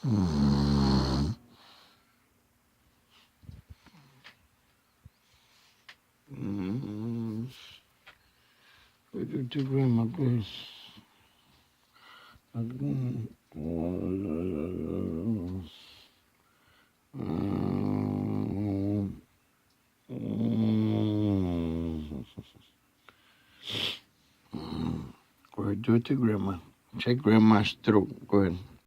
Mm. Mm. Pwede to grandma, please. Mm. Go ahead, do it to grandma. Check grandma's throat. Go ahead.